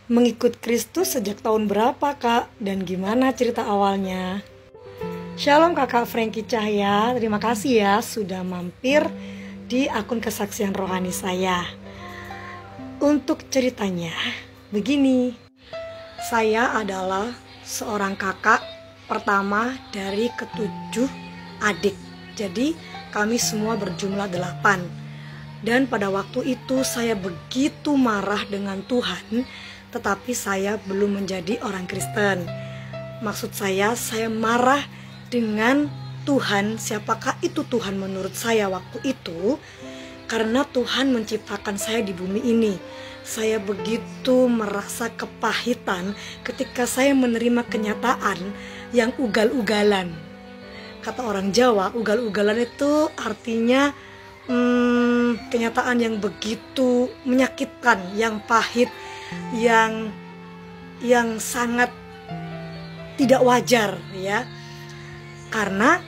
Mengikut Kristus sejak tahun berapa, Kak? Dan gimana cerita awalnya? Shalom Kakak Frankie Cahya, terima kasih ya sudah mampir di akun kesaksian rohani saya. Untuk ceritanya, begini. Saya adalah seorang kakak pertama dari ketujuh adik. Jadi kami semua berjumlah 8. Dan pada waktu itu saya begitu marah dengan Tuhan, tetapi saya belum menjadi orang Kristen. Maksud saya marah dengan Tuhan. Siapakah itu Tuhan menurut saya waktu itu? Karena Tuhan menciptakan saya di bumi ini. Saya begitu merasa kepahitan ketika saya menerima kenyataan yang ugal-ugalan. Kata orang Jawa, ugal-ugalan itu artinya kenyataan yang begitu menyakitkan, yang pahit, yang sangat tidak wajar ya. Karena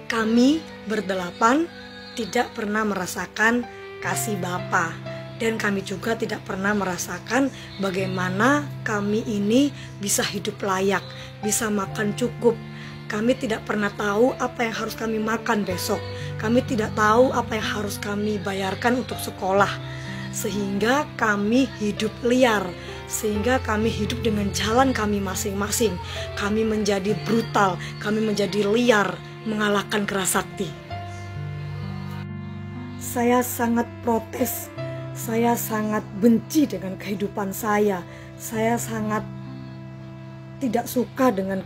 kami berdelapan tidak pernah merasakan kasih Bapa, dan kami juga tidak pernah merasakan bagaimana kami ini bisa hidup layak, bisa makan cukup. Kami tidak pernah tahu apa yang harus kami makan besok. Kami tidak tahu apa yang harus kami bayarkan untuk sekolah. Sehingga kami hidup liar. Sehingga kami hidup dengan jalan kami masing-masing. Kami menjadi brutal. Kami menjadi liar, mengalahkan kerasakti. Saya sangat protes. Saya sangat benci dengan kehidupan saya. Saya sangat tidak suka dengan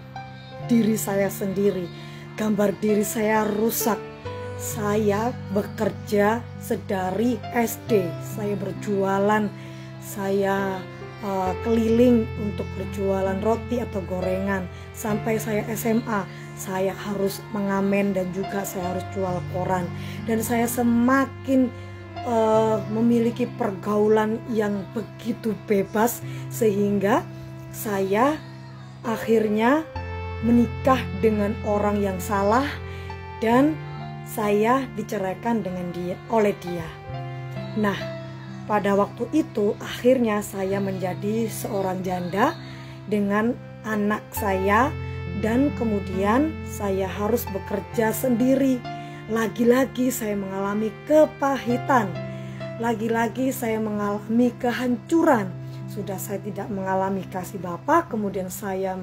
diri saya sendiri. Gambar diri saya rusak. Saya bekerja sedari SD. Saya berjualan. Saya keliling untuk berjualan roti atau gorengan. Sampai saya SMA, saya harus mengamen dan juga saya harus jual koran. Dan saya semakin memiliki pergaulan yang begitu bebas, sehingga saya akhirnya menikah dengan orang yang salah dan saya diceraikan oleh dia. Nah, pada waktu itu akhirnya saya menjadi seorang janda dengan anak saya, dan kemudian saya harus bekerja sendiri. Lagi-lagi saya mengalami kepahitan. Lagi-lagi saya mengalami kehancuran. Sudah saya tidak mengalami kasih Bapa, kemudian saya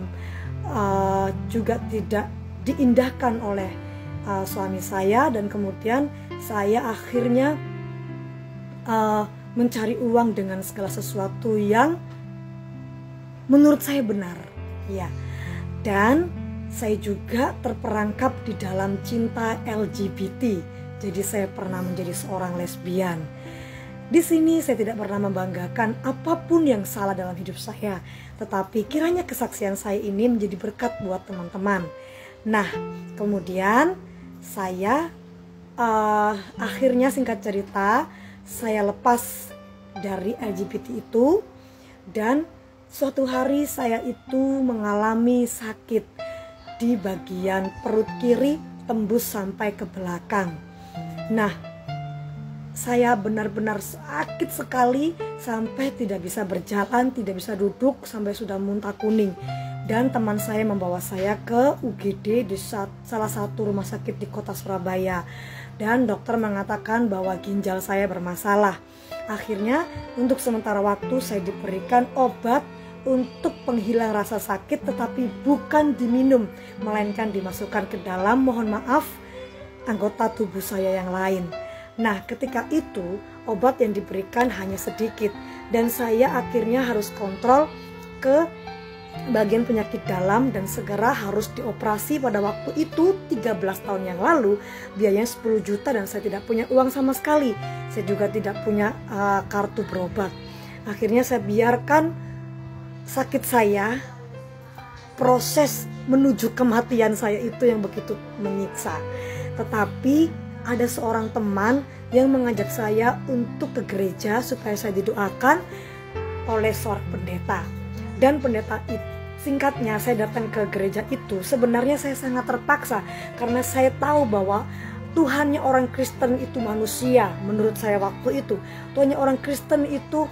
juga tidak diindahkan oleh suami saya, dan kemudian saya akhirnya mencari uang dengan segala sesuatu yang menurut saya benar ya. Dan saya juga terperangkap di dalam cinta LGBT. Jadi saya pernah menjadi seorang lesbian. Di sini saya tidak pernah membanggakan apapun yang salah dalam hidup saya, tetapi kiranya kesaksian saya ini menjadi berkat buat teman-teman. Nah, kemudian saya akhirnya, singkat cerita, saya lepas dari LGBT itu, dan suatu hari saya itu mengalami sakit di bagian perut kiri tembus sampai ke belakang. Nah, saya benar-benar sakit sekali sampai tidak bisa berjalan, tidak bisa duduk, sampai sudah muntah kuning. Dan teman saya membawa saya ke UGD di salah satu rumah sakit di kota Surabaya. Dan dokter mengatakan bahwa ginjal saya bermasalah. Akhirnya untuk sementara waktu saya diberikan obat untuk penghilang rasa sakit, tetapi bukan diminum, melainkan dimasukkan ke dalam, mohon maaf, anggota tubuh saya yang lain. Nah, ketika itu obat yang diberikan hanya sedikit, dan saya akhirnya harus kontrol ke bagian penyakit dalam dan segera harus dioperasi. Pada waktu itu 13 tahun yang lalu biayanya 10 juta dan saya tidak punya uang sama sekali. Saya juga tidak punya kartu berobat. Akhirnya saya biarkan sakit saya, proses menuju kematian saya itu yang begitu menyiksa. Tetapi ada seorang teman yang mengajak saya untuk ke gereja supaya saya didoakan oleh seorang pendeta. Dan pendeta itu, singkatnya, saya datang ke gereja itu sebenarnya saya sangat terpaksa, karena saya tahu bahwa Tuhannya orang Kristen itu manusia. Menurut saya waktu itu Tuhannya orang Kristen itu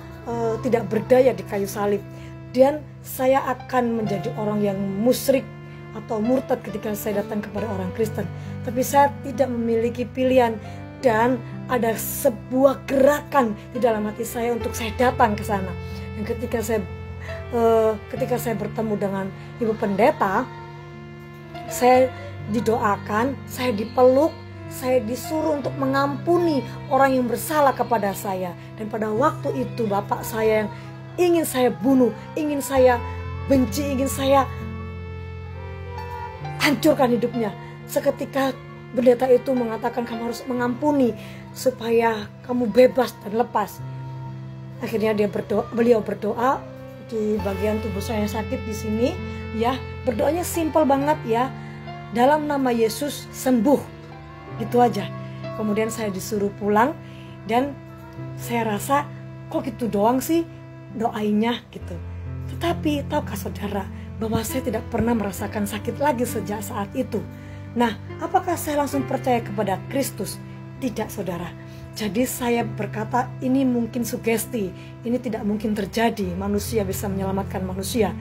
tidak berdaya di kayu salib, dan saya akan menjadi orang yang musyrik atau murtad ketika saya datang kepada orang Kristen. Tapi saya tidak memiliki pilihan, dan ada sebuah gerakan di dalam hati saya untuk saya datang ke sana. Dan ketika saya bertemu dengan Ibu Pendeta, saya didoakan, saya dipeluk, saya disuruh untuk mengampuni orang yang bersalah kepada saya. Dan pada waktu itu bapak saya yang ingin saya bunuh, ingin saya benci, ingin saya hancurkan hidupnya, seketika pendeta itu mengatakan kamu harus mengampuni supaya kamu bebas dan lepas. Akhirnya beliau berdoa di bagian tubuh saya yang sakit di sini, ya. Berdoanya simpel banget ya. Dalam nama Yesus sembuh. Gitu aja. Kemudian saya disuruh pulang, dan saya rasa kok gitu doang sih doainya gitu. Tetapi tahukah saudara bahwa saya tidak pernah merasakan sakit lagi sejak saat itu. Nah, apakah saya langsung percaya kepada Kristus? Tidak, saudara. Jadi saya berkata ini mungkin sugesti, ini tidak mungkin terjadi, manusia bisa menyelamatkan manusia.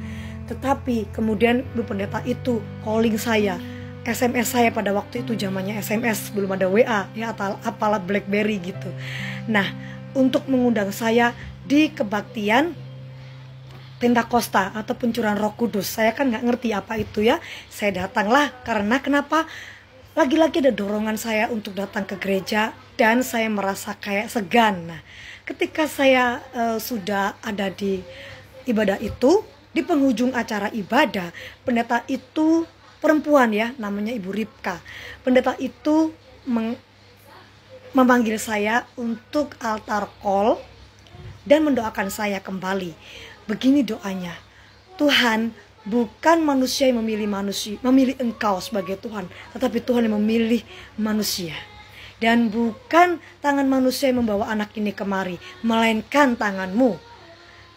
Tetapi kemudian Ibu Pendeta itu calling saya, SMS saya pada waktu itu zamannya SMS, belum ada WA ya, apalah BlackBerry gitu. Nah, untuk mengundang saya di kebaktian Pentakosta atau pencurahan Roh Kudus. Saya kan nggak ngerti apa itu ya. Saya datanglah karena kenapa? Lagi-lagi ada dorongan saya untuk datang ke gereja, dan saya merasa kayak segan. Nah, ketika saya sudah ada di ibadah itu, di penghujung acara ibadah, pendeta itu perempuan ya, namanya Ibu Ripka. Pendeta itu memanggil saya untuk altar call dan mendoakan saya kembali. Begini doanya, Tuhan, bukan manusia yang memilih engkau sebagai Tuhan, tetapi Tuhan yang memilih manusia. Dan bukan tangan manusia yang membawa anak ini kemari, melainkan tanganmu.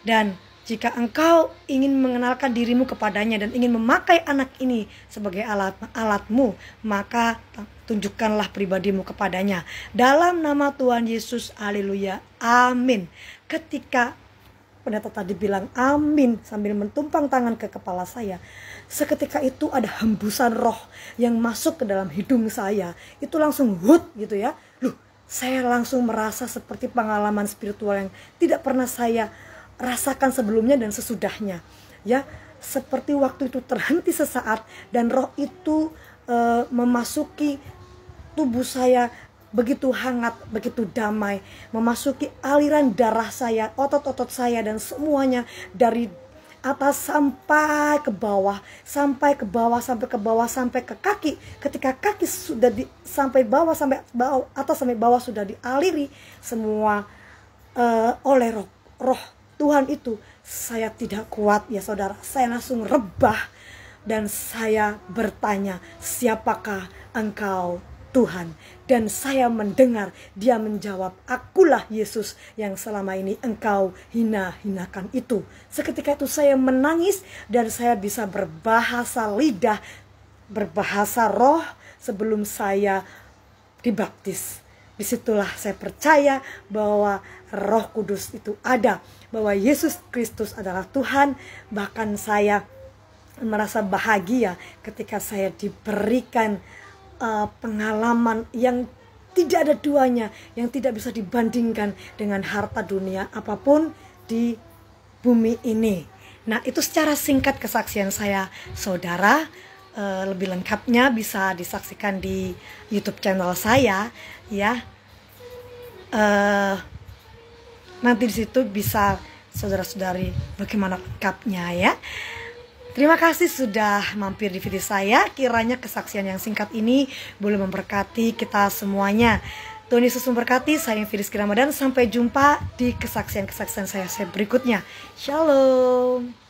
Dan jika engkau ingin mengenalkan dirimu kepadanya dan ingin memakai anak ini sebagai alatmu, maka tunjukkanlah pribadimu kepadanya. Dalam nama Tuhan Yesus, haleluya, amin. Ketika pendeta tadi bilang amin sambil mentumpang tangan ke kepala saya, seketika itu ada hembusan roh yang masuk ke dalam hidung saya. Itu langsung hut gitu ya. Saya langsung merasa seperti pengalaman spiritual yang tidak pernah saya rasakan sebelumnya dan sesudahnya. Ya, seperti waktu itu terhenti sesaat dan roh itu memasuki tubuh saya begitu hangat, begitu damai, memasuki aliran darah saya, otot-otot saya, dan semuanya dari atas sampai ke bawah, sampai ke bawah, sampai ke bawah, sampai ke kaki. Ketika kaki sudah sampai bawah, sampai bawah, atas sampai bawah sudah dialiri semua oleh roh Tuhan itu, saya tidak kuat ya saudara. Saya langsung rebah dan saya bertanya, siapakah engkau Tuhan? Dan saya mendengar dia menjawab, akulah Yesus yang selama ini engkau hina-hinakan itu. Seketika itu saya menangis dan saya bisa berbahasa lidah, berbahasa roh sebelum saya dibaptis. Disitulah saya percaya bahwa Roh Kudus itu ada, bahwa Yesus Kristus adalah Tuhan. Bahkan saya merasa bahagia ketika saya diberikan pengalaman yang tidak ada duanya, yang tidak bisa dibandingkan dengan harta dunia apapun di bumi ini. Nah, itu secara singkat kesaksian saya, saudara. Lebih lengkapnya bisa disaksikan di YouTube channel saya, ya. Nanti di situ bisa saudara-saudari bagaimana lengkapnya ya. Terima kasih sudah mampir di video saya. Kiranya kesaksian yang singkat ini boleh memberkati kita semuanya. Tuhan Yesus memberkati. Saya Firiski Ramadan. Sampai jumpa di kesaksian-kesaksian saya berikutnya. Shalom.